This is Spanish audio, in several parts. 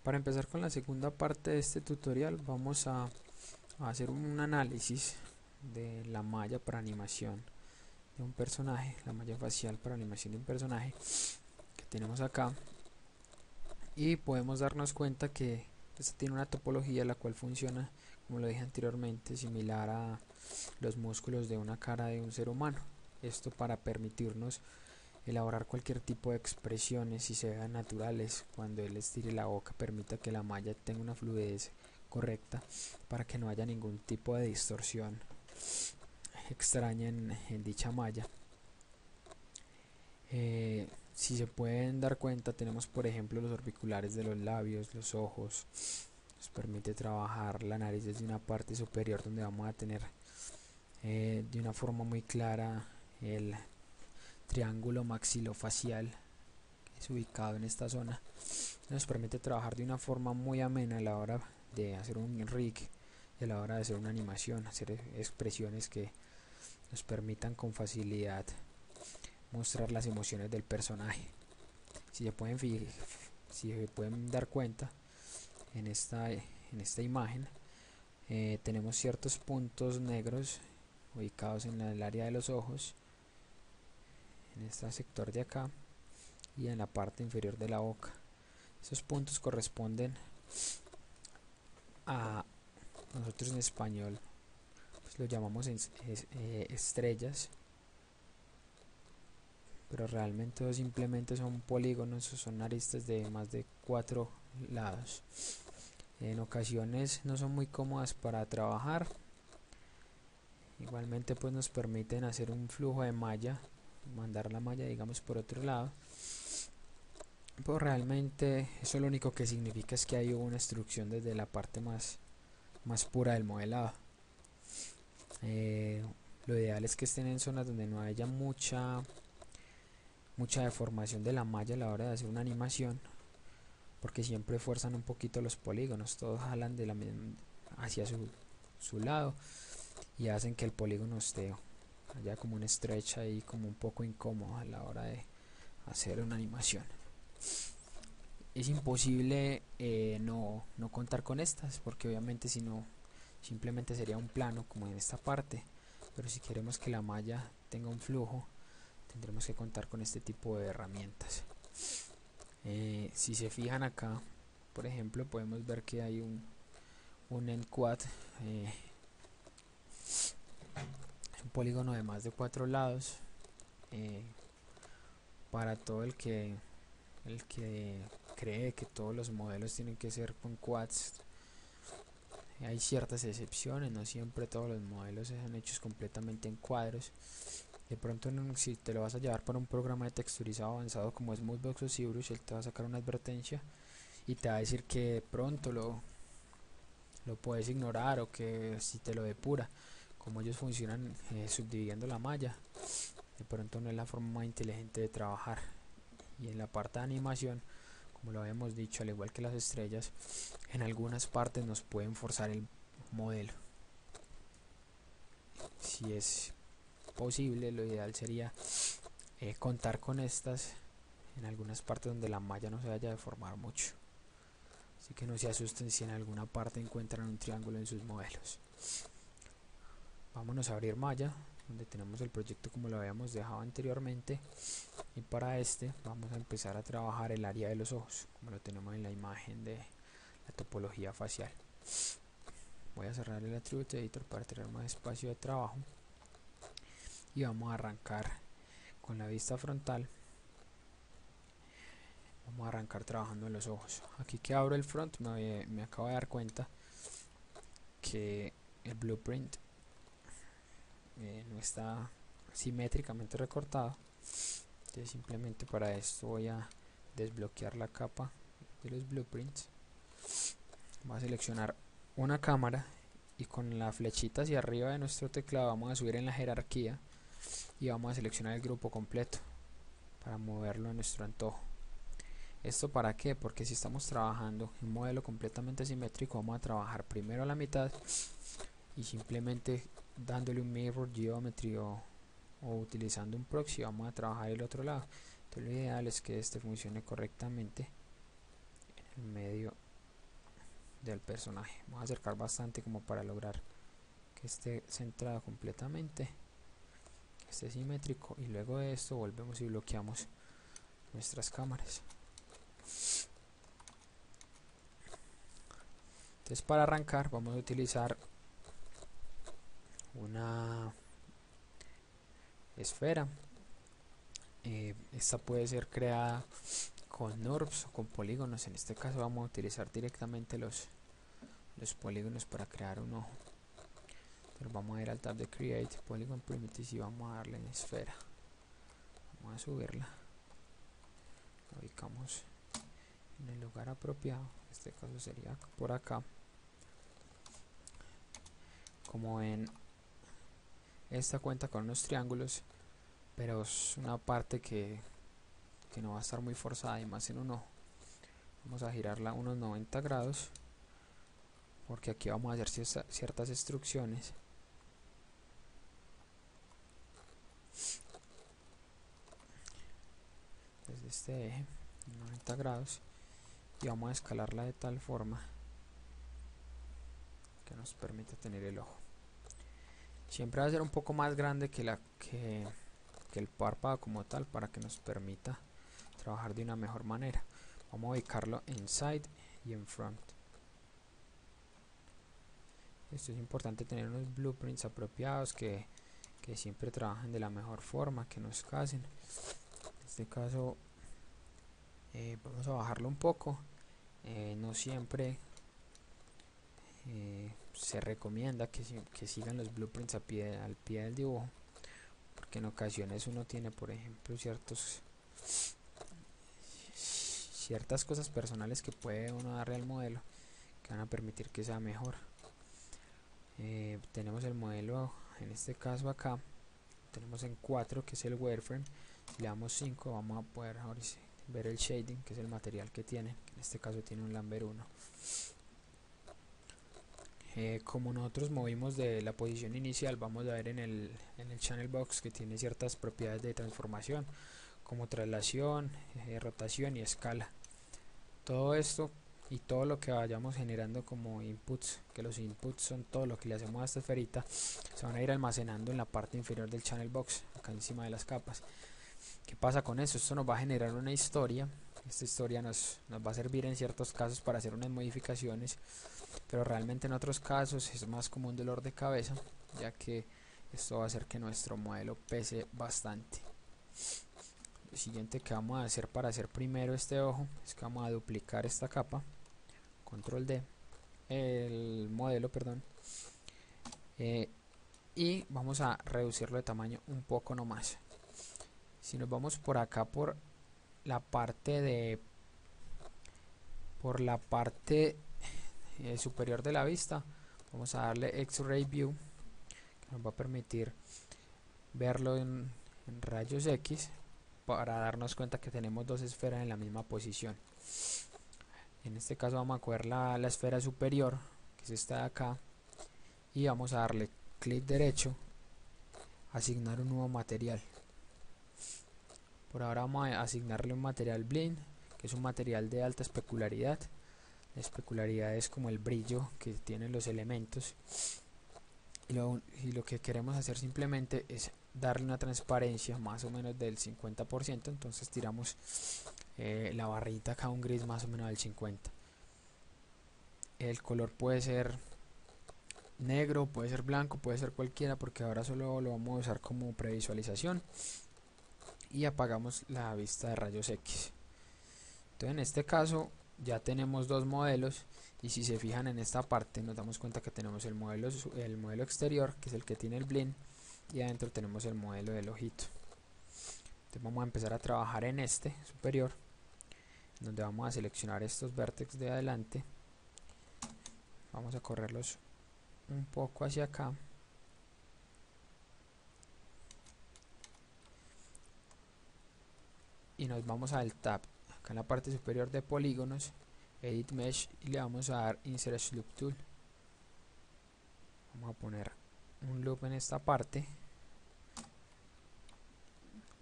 Para empezar con la segunda parte de este tutorial vamos a hacer un análisis de la malla para animación de un personaje, la malla facial para animación de un personaje que tenemos acá, y podemos darnos cuenta que esta tiene una topología la cual funciona, como lo dije anteriormente, similar a los músculos de una cara de un ser humano. Esto para permitirnos elaborar cualquier tipo de expresiones y se vean naturales. Cuando él estire la boca, permita que la malla tenga una fluidez correcta para que no haya ningún tipo de distorsión extraña en dicha malla. Si se pueden dar cuenta, tenemos por ejemplo los orbiculares de los labios, los ojos. Nos permite trabajar la nariz desde una parte superior donde vamos a tener de una forma muy clara el triángulo maxilofacial, que es ubicado en esta zona. Nos permite trabajar de una forma muy amena a la hora de hacer un rig y a la hora de hacer una animación, hacer expresiones que nos permitan con facilidad mostrar las emociones del personaje. Si se pueden dar cuenta en esta imagen, tenemos ciertos puntos negros ubicados en el área de los ojos, en este sector de acá y en la parte inferior de la boca. Esos puntos corresponden a, nosotros en español pues lo llamamos estrellas, pero realmente simplemente son polígonos o son aristas de más de 4 lados. En ocasiones no son muy cómodas para trabajar, igualmente pues nos permiten hacer un flujo de malla, mandar la malla digamos por otro lado, pero realmente eso lo único que significa es que hay una instrucción desde la parte más pura del modelado. Lo ideal es que estén en zonas donde no haya mucha deformación de la malla a la hora de hacer una animación, porque siempre fuerzan un poquito los polígonos, todos jalan hacia su lado y hacen que el polígono esté haya como una estrecha y como un poco incómodo a la hora de hacer una animación. Es imposible no contar con estas, porque obviamente si no simplemente sería un plano como en esta parte, pero si queremos que la malla tenga un flujo tendremos que contar con este tipo de herramientas. Si se fijan acá, por ejemplo, podemos ver que hay un enquad, un polígono de más de 4 lados. Para todo el que cree que todos los modelos tienen que ser con quads, hay ciertas excepciones, no siempre todos los modelos son hechos completamente en cuadros. De pronto si te lo vas a llevar para un programa de texturizado avanzado como Smoothbox o ZBrush, él te va a sacar una advertencia y te va a decir que de pronto lo puedes ignorar, o que si te lo depura. Como ellos funcionan subdividiendo la malla, de pronto no es la forma más inteligente de trabajar. Y en la parte de animación, como lo habíamos dicho, al igual que las estrellas, en algunas partes nos pueden forzar el modelo. Si es posible, lo ideal sería contar con estas en algunas partes donde la malla no se vaya a deformar mucho. Así que no se asusten si en alguna parte encuentran un triángulo en sus modelos. Vámonos a abrir malla, donde tenemos el proyecto como lo habíamos dejado anteriormente, y para este vamos a empezar a trabajar el área de los ojos como lo tenemos en la imagen de la topología facial. Voy a cerrar el Attribute Editor para tener más espacio de trabajo y vamos a arrancar con la vista frontal. Vamos a arrancar trabajando en los ojos. Aquí que abro el front me acabo de dar cuenta que el blueprint no está simétricamente recortado. Entonces simplemente para esto voy a desbloquear la capa de los blueprints. Voy a seleccionar una cámara y con la flechita hacia arriba de nuestro teclado vamos a subir en la jerarquía y vamos a seleccionar el grupo completo para moverlo a nuestro antojo. ¿Esto para qué? Porque si estamos trabajando en un modelo completamente simétrico, vamos a trabajar primero a la mitad y simplemente dándole un mirror geometry o utilizando un proxy vamos a trabajar el otro lado. Entonces lo ideal es que este funcione correctamente en el medio del personaje. Vamos a acercar bastante como para lograr que esté centrado completamente, que esté simétrico, y luego de esto volvemos y bloqueamos nuestras cámaras. Entonces, para arrancar vamos a utilizar una esfera. Esta puede ser creada con NURBS o con polígonos. En este caso vamos a utilizar directamente los polígonos para crear un ojo. Entonces vamos a ir al tab de Create Polygon Primitives y vamos a darle en esfera. Vamos a subirla, la ubicamos en el lugar apropiado. En este caso sería por acá. Como ven, esta cuenta con unos triángulos, pero es una parte que no va a estar muy forzada, y más en un ojo. Vamos a girarla unos 90 grados, porque aquí vamos a hacer ciertas instrucciones. Desde este eje, 90 grados, y vamos a escalarla de tal forma que nos permita tener el ojo. Siempre va a ser un poco más grande que el párpado como tal, para que nos permita trabajar de una mejor manera. Vamos a ubicarlo en side y en front. Esto es importante, tener unos blueprints apropiados que siempre trabajen de la mejor forma, que no escasen. En este caso vamos a bajarlo un poco. No siempre se recomienda que sigan los blueprints al pie del dibujo, porque en ocasiones uno tiene, por ejemplo, ciertas cosas personales que puede uno darle al modelo, que van a permitir que sea mejor. Tenemos el modelo, en este caso acá tenemos en 4, que es el wireframe. Si le damos 5 vamos a poder ver el shading, que es el material que tiene. En este caso tiene un Lambert 1. Como nosotros movimos de la posición inicial, vamos a ver en el channel box que tiene ciertas propiedades de transformación, como traslación, rotación y escala. Todo esto y todo lo que vayamos generando como inputs, que los inputs son todo lo que le hacemos a esta esferita, se van a ir almacenando en la parte inferior del channel box, acá encima de las capas. ¿Qué pasa con eso? Esto nos va a generar una historia. Esta historia nos va a servir en ciertos casos para hacer unas modificaciones, pero realmente en otros casos es más como un dolor de cabeza, ya que esto va a hacer que nuestro modelo pese bastante. Lo siguiente que vamos a hacer para hacer primero este ojo es que vamos a duplicar esta capa, control D, el modelo, perdón, y vamos a reducirlo de tamaño un poco nomás. Si nos vamos por acá por la parte superior de la vista, vamos a darle X-Ray View, que nos va a permitir verlo en rayos X, para darnos cuenta que tenemos dos esferas en la misma posición. En este caso vamos a coger la esfera superior, que es esta de acá, y vamos a darle clic derecho, asignar un nuevo material. Por ahora vamos a asignarle un material blend, que es un material de alta especularidad. La especularidad es como el brillo que tienen los elementos, y lo que queremos hacer simplemente es darle una transparencia más o menos del 50%. Entonces tiramos la barrita acá, un gris más o menos del 50%. El color puede ser negro, puede ser blanco, puede ser cualquiera, porque ahora solo lo vamos a usar como previsualización. Y apagamos la vista de rayos X. Entonces en este caso ya tenemos dos modelos, y si se fijan en esta parte nos damos cuenta que tenemos el modelo exterior, que es el que tiene el blend, y adentro tenemos el modelo del ojito. Entonces vamos a empezar a trabajar en este superior, donde vamos a seleccionar estos vértices de adelante, vamos a correrlos un poco hacia acá, y nos vamos al tab acá en la parte superior de polígonos, Edit Mesh, y le vamos a dar Insert Loop Tool. Vamos a poner un loop en esta parte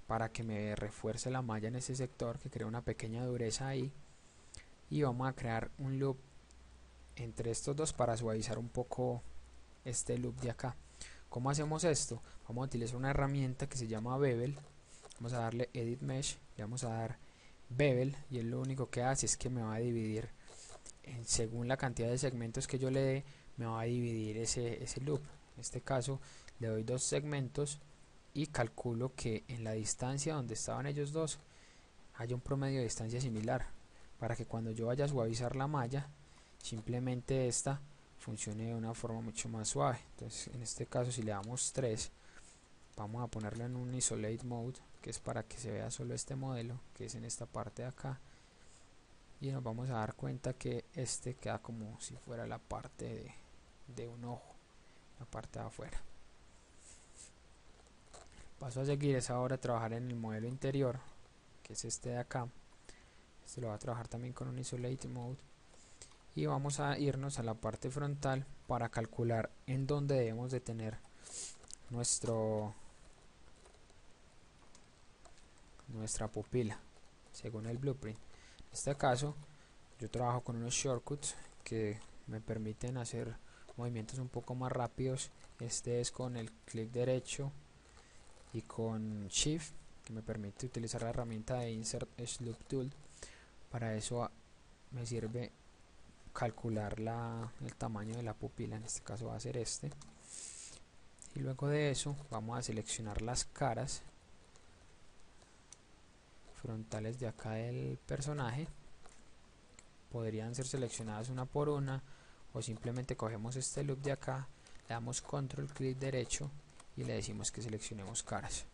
para que me refuerce la malla en ese sector, que crea una pequeña dureza ahí, y vamos a crear un loop entre estos dos para suavizar un poco este loop de acá. ¿Cómo hacemos esto? Vamos a utilizar una herramienta que se llama Bevel. Vamos a darle Edit Mesh, le vamos a dar Bevel, y él lo único que hace es que me va a dividir según la cantidad de segmentos que yo le dé, me va a dividir ese loop. En este caso le doy 2 segmentos y calculo que en la distancia donde estaban ellos dos haya un promedio de distancia similar, para que cuando yo vaya a suavizar la malla, simplemente esta funcione de una forma mucho más suave. Entonces en este caso, si le damos 3, vamos a ponerlo en un isolate mode, que es para que se vea solo este modelo, que es en esta parte de acá, y nos vamos a dar cuenta que este queda como si fuera la parte de un ojo, la parte de afuera. Paso a seguir es ahora trabajar en el modelo interior, que es este de acá. Este lo va a trabajar también con un isolate mode, y vamos a irnos a la parte frontal para calcular en dónde debemos de tener nuestra pupila según el blueprint. En este caso yo trabajo con unos shortcuts que me permiten hacer movimientos un poco más rápidos. Este es con el clic derecho y con Shift, que me permite utilizar la herramienta de Insert Slope Tool. Para eso me sirve calcular el tamaño de la pupila, en este caso va a ser este. Y luego de eso vamos a seleccionar las caras frontales de acá del personaje. Podrían ser seleccionadas una por una, o simplemente cogemos este loop de acá, le damos control clic derecho y le decimos que seleccionemos caras.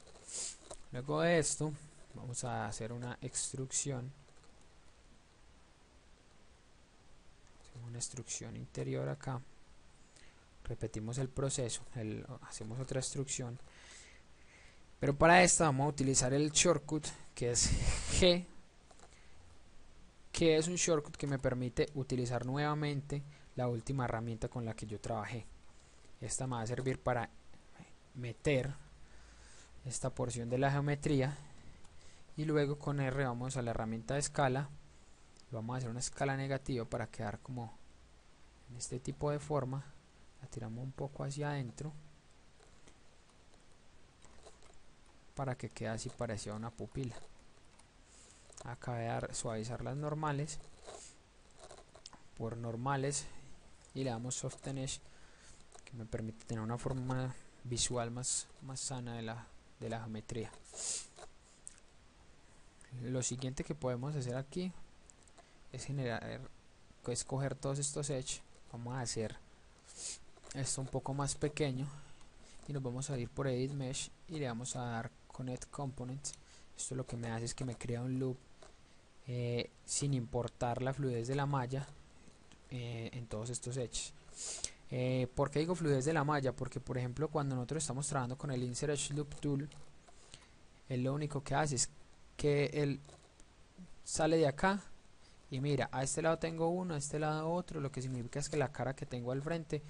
Luego de esto vamos a hacer una extrusión interior acá. Repetimos el proceso, hacemos otra extrusión, pero para esta vamos a utilizar el shortcut que es G, que es un shortcut que me permite utilizar nuevamente la última herramienta con la que yo trabajé. Esta me va a servir para meter esta porción de la geometría, y luego con R vamos a la herramienta de escala, vamos a hacer una escala negativa para quedar como en este tipo de forma. La tiramos un poco hacia adentro para que quede así parecida a una pupila. Acá voy a suavizar las normales por normales y le damos Soften Edge, que me permite tener una forma visual más sana de la geometría. Lo siguiente que podemos hacer aquí es coger todos estos edge. Vamos a hacer esto un poco más pequeño y nos vamos a ir por Edit Mesh y le vamos a dar Connect Components. Esto lo que me hace es que me crea un loop sin importar la fluidez de la malla en todos estos edges. ¿Por qué digo fluidez de la malla? Porque por ejemplo cuando nosotros estamos trabajando con el Insert Edge Loop Tool, él lo único que hace es que él sale de acá y mira, a este lado tengo uno, a este lado otro, lo que significa es que la cara que tengo al frente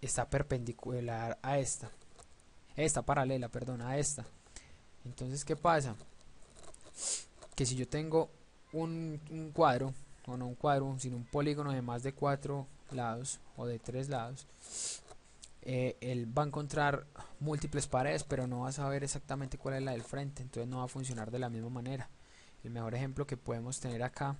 está perpendicular a está paralela, perdón, a esta. Entonces, ¿qué pasa? Que si yo tengo un cuadro, o no un cuadro, sino un polígono de más de 4 lados o de 3 lados, él va a encontrar múltiples paredes, pero no va a saber exactamente cuál es la del frente, entonces no va a funcionar de la misma manera. El mejor ejemplo que podemos tener acá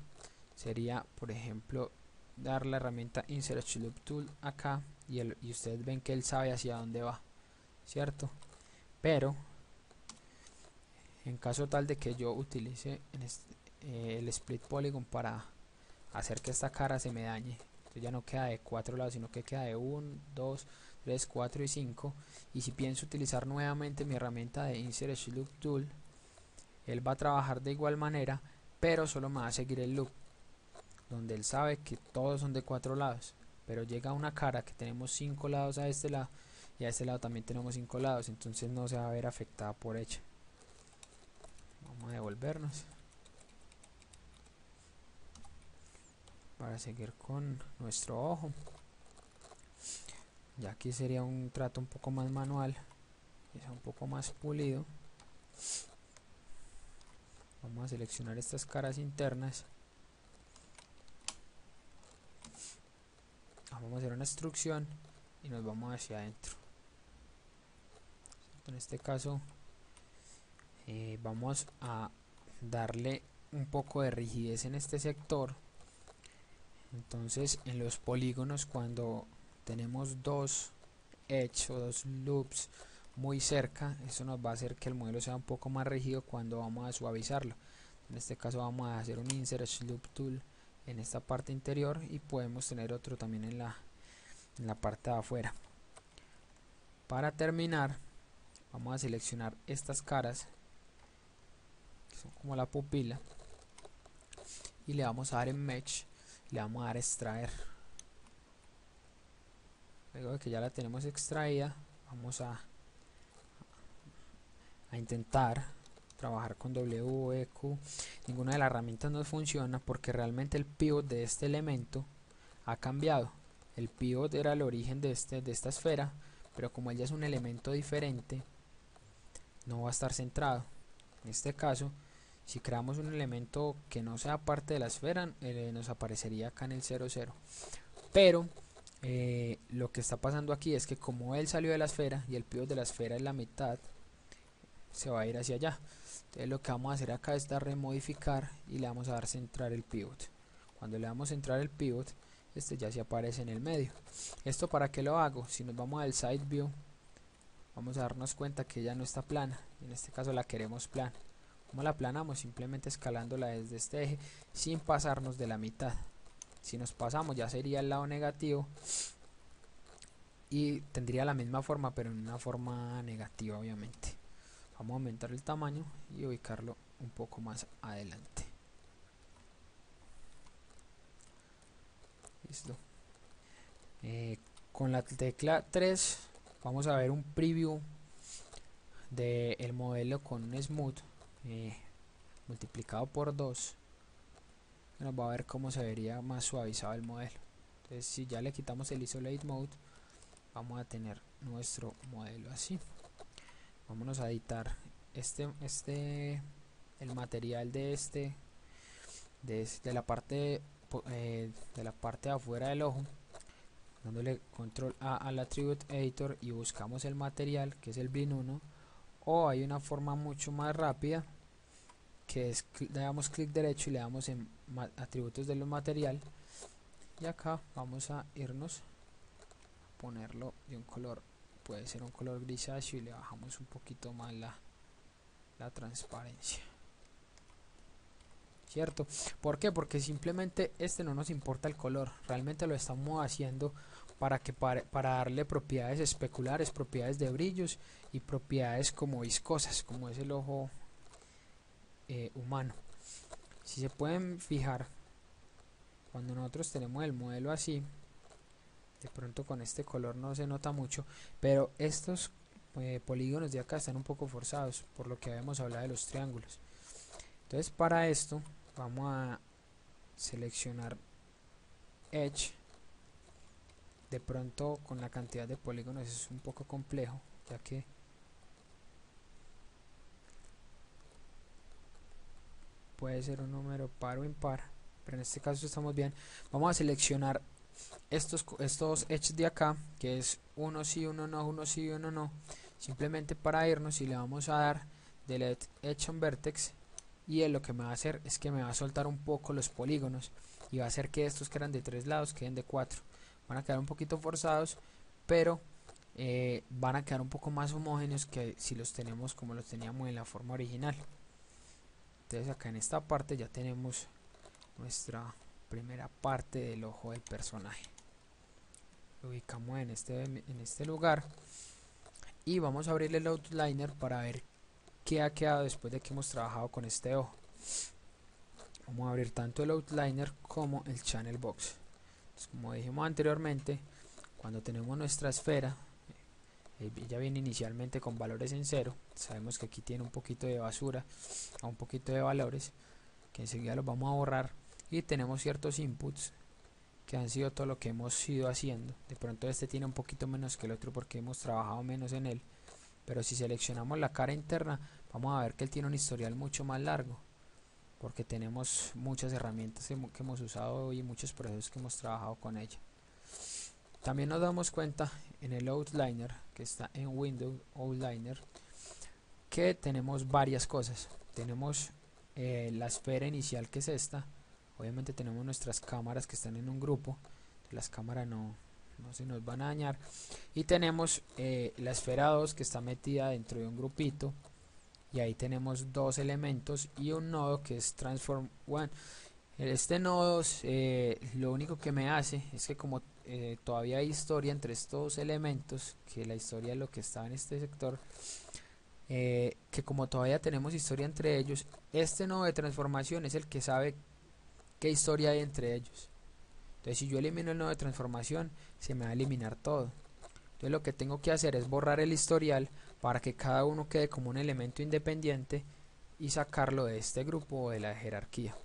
sería, por ejemplo, dar la herramienta Insert Loop Tool acá, y ustedes ven que él sabe hacia dónde va, ¿cierto? Pero en caso tal de que yo utilice el Split Polygon para hacer que esta cara se me dañe, entonces ya no queda de 4 lados, sino que queda de 1, 2, 3, 4 y 5. Y si pienso utilizar nuevamente mi herramienta de Insert Loop Tool, él va a trabajar de igual manera, pero solo me va a seguir el loop, donde él sabe que todos son de 4 lados, pero llega una cara que tenemos 5 lados a este lado, y a este lado también tenemos 5 lados, entonces no se va a ver afectada por ella. Vamos a devolvernos para seguir con nuestro ojo. Ya aquí sería un trato un poco más manual, es un poco más pulido. Vamos a seleccionar estas caras internas vamos a hacer una extrusión y nos vamos hacia adentro. En este caso vamos a darle un poco de rigidez en este sector. Entonces en los polígonos, cuando tenemos dos edge o dos loops muy cerca, eso nos va a hacer que el modelo sea un poco más rígido cuando vamos a suavizarlo. En este caso vamos a hacer un insert loop tool en esta parte interior y podemos tener otro también en la parte de afuera. Para terminar, vamos a seleccionar estas caras que son como la pupila y le vamos a dar en mesh, le vamos a dar extraer. Luego de que ya la tenemos extraída, vamos a intentar trabajar con W, EQ. Ninguna de las herramientas nos funciona porque realmente el pivot de este elemento ha cambiado. El pivot era el origen de esta esfera, pero como él ya es un elemento diferente, no va a estar centrado. En este caso, si creamos un elemento que no sea parte de la esfera, nos aparecería acá en el 00. Pero lo que está pasando aquí es que como él salió de la esfera y el pivot de la esfera es la mitad, se va a ir hacia allá. Entonces lo que vamos a hacer acá es darle modificar y le vamos a dar centrar el pivot. Cuando le damos centrar el pivot, este ya se aparece en el medio. ¿Esto para qué lo hago? Si nos vamos al side view, vamos a darnos cuenta que ya no está plana. En este caso la queremos plana. ¿Cómo la aplanamos? Simplemente escalándola desde este eje sin pasarnos de la mitad. Si nos pasamos ya sería el lado negativo y tendría la misma forma, pero en una forma negativa obviamente. Vamos a aumentar el tamaño y ubicarlo un poco más adelante. Listo. Con la tecla 3 vamos a ver un preview del modelo con un smooth multiplicado por 2. Nos va a ver cómo se vería más suavizado el modelo. Entonces si ya le quitamos el isolate mode, vamos a tener nuestro modelo así. Vámonos a editar el material de la parte de afuera del ojo, dándole control A al attribute editor y buscamos el material que es el bin 1, o hay una forma mucho más rápida que es le damos clic derecho y le damos en atributos de los material y acá vamos a irnos a ponerlo de un color, puede ser un color grisáceo, y le bajamos un poquito más la transparencia, ¿cierto? ¿Por qué? Porque simplemente no nos importa el color, realmente lo estamos haciendo para darle propiedades especulares, propiedades de brillos y propiedades como viscosas, como es el ojo humano. Si se pueden fijar, cuando nosotros tenemos el modelo así, de pronto con este color no se nota mucho, pero estos polígonos de acá están un poco forzados, por lo que habíamos hablado de los triángulos. Entonces para esto vamos a seleccionar Edge. De pronto con la cantidad de polígonos es un poco complejo, ya que puede ser un número par o impar, pero en este caso estamos bien. Vamos a seleccionar estos edges de acá, que es uno sí, uno no, uno sí, uno no, simplemente para irnos, y le vamos a dar delete edge on vertex, y él lo que me va a hacer es que me va a soltar un poco los polígonos y va a hacer que estos que eran de 3 lados queden de 4. Van a quedar un poquito forzados, pero van a quedar un poco más homogéneos que si los tenemos como los teníamos en la forma original. Entonces acá en esta parte ya tenemos nuestra primera parte del ojo del personaje. Lo ubicamos en este lugar y vamos a abrirle el outliner para ver qué ha quedado después de que hemos trabajado con este ojo. Vamos a abrir tanto el outliner como el channel box. Entonces, como dijimos anteriormente, cuando tenemos nuestra esfera, ella viene inicialmente con valores en 0. Sabemos que aquí tiene un poquito de basura o un poquito de valores que enseguida los vamos a borrar, y tenemos ciertos inputs que han sido todo lo que hemos ido haciendo. De pronto este tiene un poquito menos que el otro porque hemos trabajado menos en él, pero si seleccionamos la cara interna vamos a ver que él tiene un historial mucho más largo, porque tenemos muchas herramientas que hemos usado y muchos procesos que hemos trabajado con ella. También nos damos cuenta en el Outliner, que está en Windows Outliner, que tenemos varias cosas. Tenemos la esfera inicial, que es esta. Obviamente tenemos nuestras cámaras que están en un grupo, las cámaras no se nos van a dañar, y tenemos la esfera 2 que está metida dentro de un grupito, y ahí tenemos dos elementos y un nodo que es transform one. Este nodo lo único que me hace es que como todavía hay historia entre estos elementos, que la historia es lo que está en este sector, que como todavía tenemos historia entre ellos, este nodo de transformación es el que sabe qué historia hay entre ellos. Entonces si yo elimino el nodo de transformación, se me va a eliminar todo. Entonces lo que tengo que hacer es borrar el historial para que cada uno quede como un elemento independiente y sacarlo de este grupo o de la jerarquía.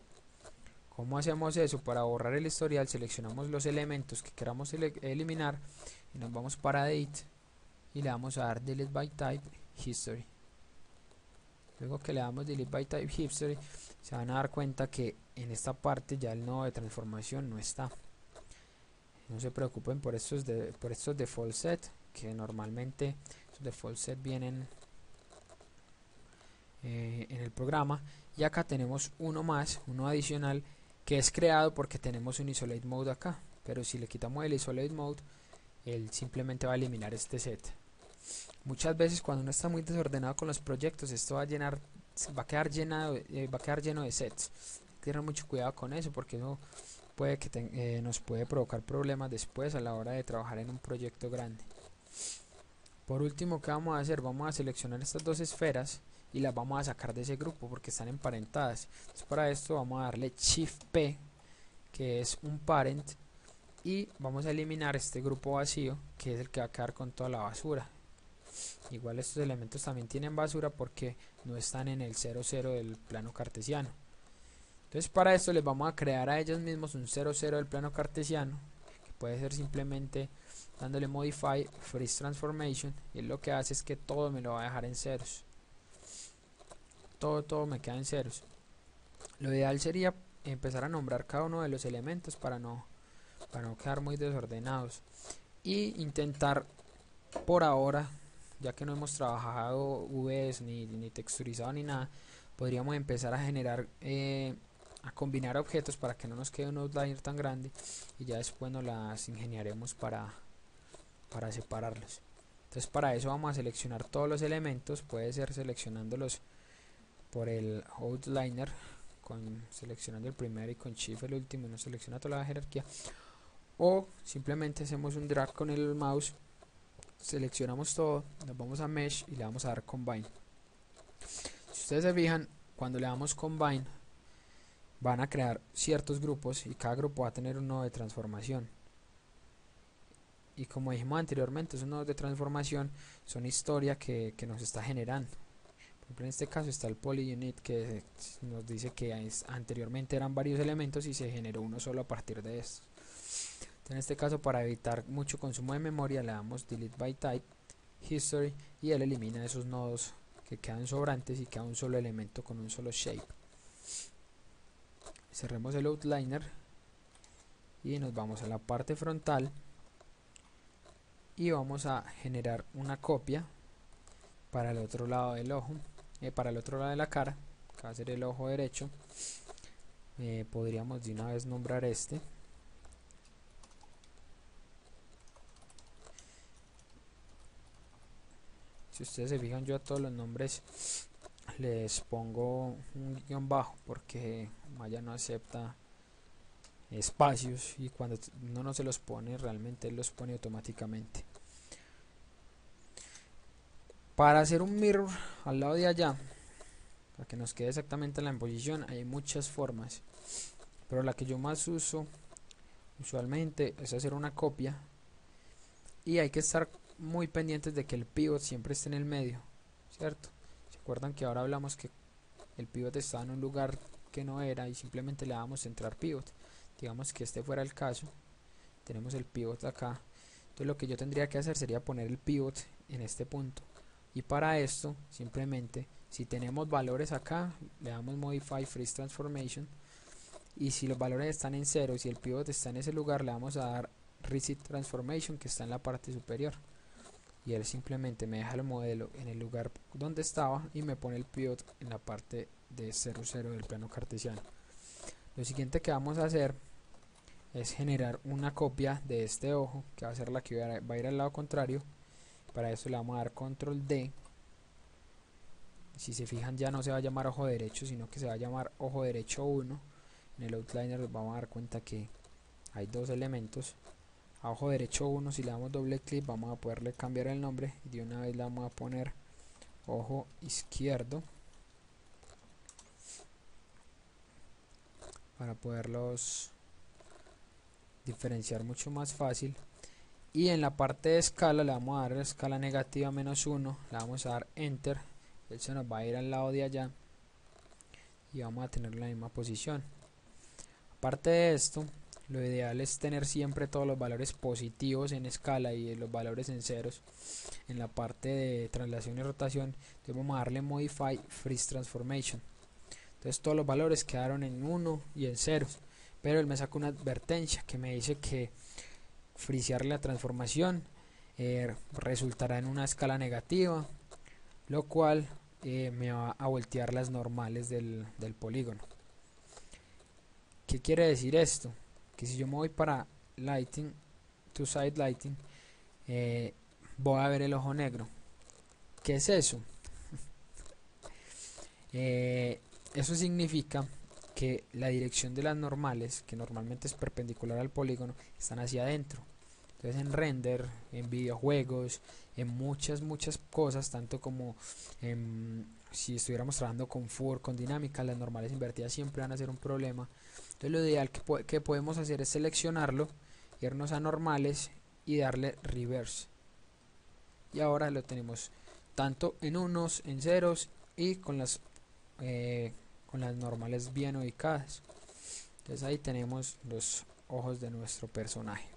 ¿Cómo hacemos eso? Para borrar el historial seleccionamos los elementos que queramos eliminar y nos vamos para Edit y le vamos a dar Delete by Type History. Luego que le damos Delete by Type History, se van a dar cuenta que en esta parte ya el nodo de transformación no está. No se preocupen por estos default set, que normalmente estos default set vienen en el programa. Y acá tenemos uno más, uno adicional, que es creado porque tenemos un isolate mode acá, pero si le quitamos el isolate mode, él simplemente va a eliminar este set. Muchas veces cuando uno está muy desordenado con los proyectos, esto va a quedar lleno de sets. Hay que tener mucho cuidado con eso, porque eso puede que nos puede provocar problemas después a la hora de trabajar en un proyecto grande. Por último, ¿qué vamos a hacer? Vamos a seleccionar estas dos esferas y las vamos a sacar de ese grupo porque están emparentadas. Entonces para esto vamos a darle Shift P, que es un parent, y vamos a eliminar este grupo vacío, que es el que va a quedar con toda la basura. Igual estos elementos también tienen basura porque no están en el 00 del plano cartesiano. Entonces para esto les vamos a crear a ellos mismos un 00 del plano cartesiano, que puede ser simplemente dándole Modify Freeze Transformation, y lo que hace es que todo me lo va a dejar en ceros. Todo me queda en ceros. Lo ideal sería empezar a nombrar cada uno de los elementos para no quedar muy desordenados, y intentar por ahora, ya que no hemos trabajado UVs ni texturizado ni nada, podríamos empezar a generar a combinar objetos para que no nos quede un outliner tan grande, y ya después nos las ingeniaremos para separarlos. Entonces para eso vamos a seleccionar todos los elementos, puede ser seleccionándolos por el outliner, seleccionando el primero y con Shift el último, y nos selecciona toda la jerarquía, o simplemente hacemos un drag con el mouse, seleccionamos todo, nos vamos a Mesh y le vamos a dar Combine. Si ustedes se fijan, cuando le damos Combine van a crear ciertos grupos y cada grupo va a tener un nodo de transformación. Y como dijimos anteriormente, esos nodos de transformación son historia que nos está generando. Por ejemplo, en este caso está el polyunit, que nos dice que anteriormente eran varios elementos y se generó uno solo a partir de esto. En este caso, para evitar mucho consumo de memoria, le damos Delete by Type History y él elimina esos nodos que quedan sobrantes y queda un solo elemento con un solo shape. Cerremos el outliner y nos vamos a la parte frontal y vamos a generar una copia para el otro lado del ojo, para el otro lado de la cara, que va a ser el ojo derecho. Podríamos de una vez nombrar este. Si ustedes se fijan, yo a todos los nombres les pongo un guión bajo porque Maya no acepta espacios, y cuando uno no se los pone, realmente él los pone automáticamente. Para hacer un mirror al lado de allá, para que nos quede exactamente en la posición, hay muchas formas, pero la que yo más uso usualmente es hacer una copia, y hay que estar muy pendientes de que el pivot siempre esté en el medio, ¿cierto? ¿Se acuerdan que ahora hablamos que el pivot estaba en un lugar que no era y simplemente le damos centrar pivot? Digamos que este fuera el caso, tenemos el pivot acá, entonces lo que yo tendría que hacer sería poner el pivot en este punto, y para esto simplemente, si tenemos valores acá, le damos Modify Freeze Transformation, y si los valores están en 0 y si el pivot está en ese lugar, le vamos a dar Reset Transformation, que está en la parte superior, y él simplemente me deja el modelo en el lugar donde estaba y me pone el pivot en la parte de 0, 0 del plano cartesiano. Lo siguiente que vamos a hacer es generar una copia de este ojo, que va a ser la que va a ir al lado contrario. Para eso le vamos a dar control D. Si se fijan, ya no se va a llamar ojo derecho, sino que se va a llamar ojo derecho 1. En el outliner nos vamos a dar cuenta que hay dos elementos. A ojo derecho 1, si le damos doble clic, vamos a poderle cambiar el nombre y de una vez le vamos a poner ojo izquierdo para poderlos diferenciar mucho más fácil. Y en la parte de escala le vamos a dar escala negativa -1, le vamos a dar enter, él se nos va a ir al lado de allá y vamos a tener la misma posición. Aparte de esto, lo ideal es tener siempre todos los valores positivos en escala y los valores en ceros en la parte de traslación y rotación. Entonces vamos a darle modify freeze transformation. Entonces todos los valores quedaron en 1 y en ceros, pero él me saca una advertencia que me dice que frisear la transformación resultará en una escala negativa, lo cual me va a voltear las normales del polígono. ¿Qué quiere decir esto? Que si yo me voy para lighting, to side lighting, voy a ver el ojo negro. ¿Qué es eso? Eso significa que la dirección de las normales, que normalmente es perpendicular al polígono, están hacia adentro. Entonces en render, en videojuegos, en muchas cosas, tanto como si estuviéramos trabajando con FUR, con dinámica, las normales invertidas siempre van a ser un problema. Entonces lo ideal que podemos hacer es seleccionarlo, irnos a normales y darle reverse. Y ahora lo tenemos tanto en unos, en ceros y con las normales bien ubicadas. Entonces ahí tenemos los ojos de nuestro personaje.